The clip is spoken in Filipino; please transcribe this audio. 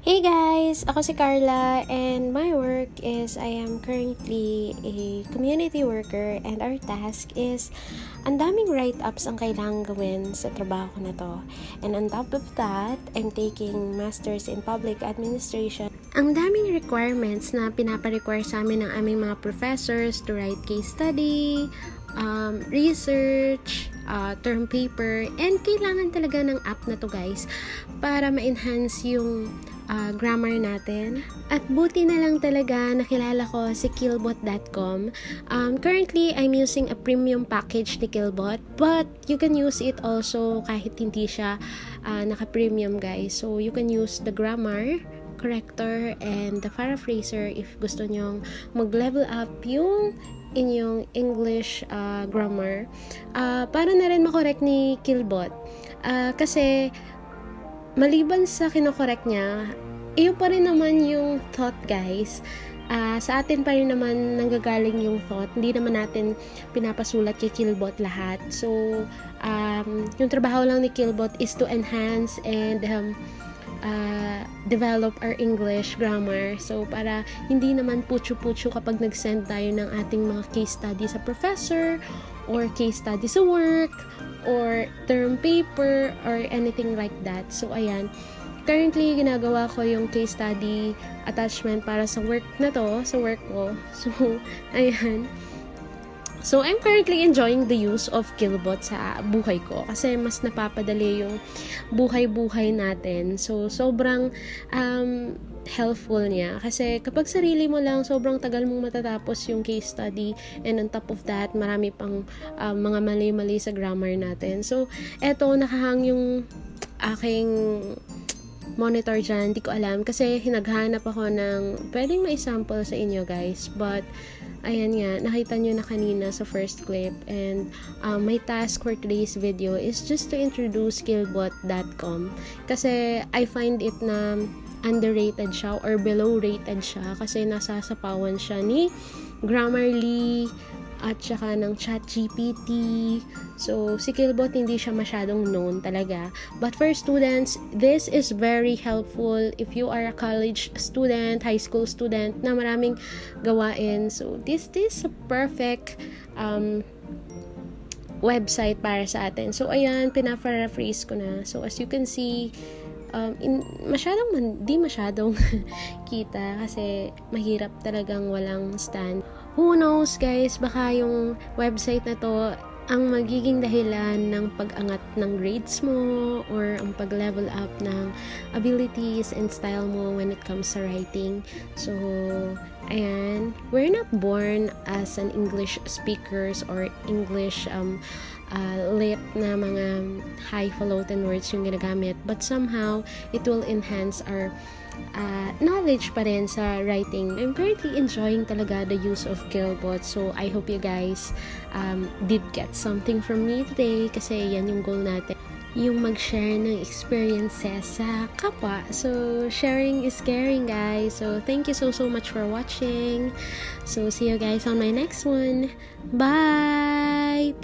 Hey guys! Ako si Carla and my work is I am currently a community worker and our task is ang daming write-ups ang kailangan gawin sa trabaho ko na to. And on top of that, I'm taking Masters in Public Administration. Ang daming requirements na pinapa-require sa amin ng aming mga professors to write case study, research, term paper, and kailangan talaga ng app na to guys para ma-enhance yung grammar natin. At buti na lang talaga nakilala ko si Killbot.com. Currently, I'm using a premium package ni Killbot, but you can use it also kahit hindi siya naka-premium guys. So, you can use the grammar corrector and the paraphraser if gusto nyong mag-level up yung inyong English grammar. Para na rin makorek ni Killbot. Kasi maliban sa kinokorek niya, iyo pa rin naman yung thought guys. Sa atin pa rin naman nanggagaling yung thought. Hindi naman natin pinapasulat kay Killbot lahat. So, yung trabaho lang ni Killbot is to enhance and develop our English grammar. So, para hindi naman putyo-putyo kapag nag-send tayo ng ating mga case study sa professor or case study sa work or term paper or anything like that. So, ayan. Currently, ginagawa ko yung case study attachment para sa work na to, sa work ko. So, ayan. So, I'm currently enjoying the use of Killbot sa buhay ko kasi mas napapadali yung buhay-buhay natin. So, sobrang helpful niya. Kasi kapag sarili mo lang, sobrang tagal mong matatapos yung case study and on top of that, marami pang mga mali-mali sa grammar natin. So, eto, nakahang yung aking monitor dyan. Hindi ko alam kasi hinaghanap ako ng pwedeng ma-sample sa inyo guys. But, ayan nga, nakita nyo na kanina sa first clip and my task for today's video is just to introduce Killbot.com kasi I find it na underrated siya or below rated siya kasi nasasapawan siya ni Grammarly at saka ng ChatGPT. So, si Killbot hindi siya masyadong known talaga. But for students, this is very helpful if you are a college student, high school student na maraming gawain. So, this is a perfect website para sa atin. So, ayan, pina-paraphrase ko na. So, as you can see, di masyadong kita kasi mahirap talagang walang stand. Who knows guys, baka yung website na to ang magiging dahilan ng pag-angat ng grades mo or ang pag-level up ng abilities and style mo when it comes to writing. So, ayan, we're not born as an English speakers or English lit na mga highfalutin words yung ginagamit, but somehow it will enhance our knowledge pa rin sa writing. I'm currently enjoying talaga the use of Killbot, so I hope you guys did get something from me today kasi yan yung goal natin, yung mag-share ng experiences sa kapwa. So, sharing is caring guys. So, thank you so much for watching. So, see you guys on my next one. Bye!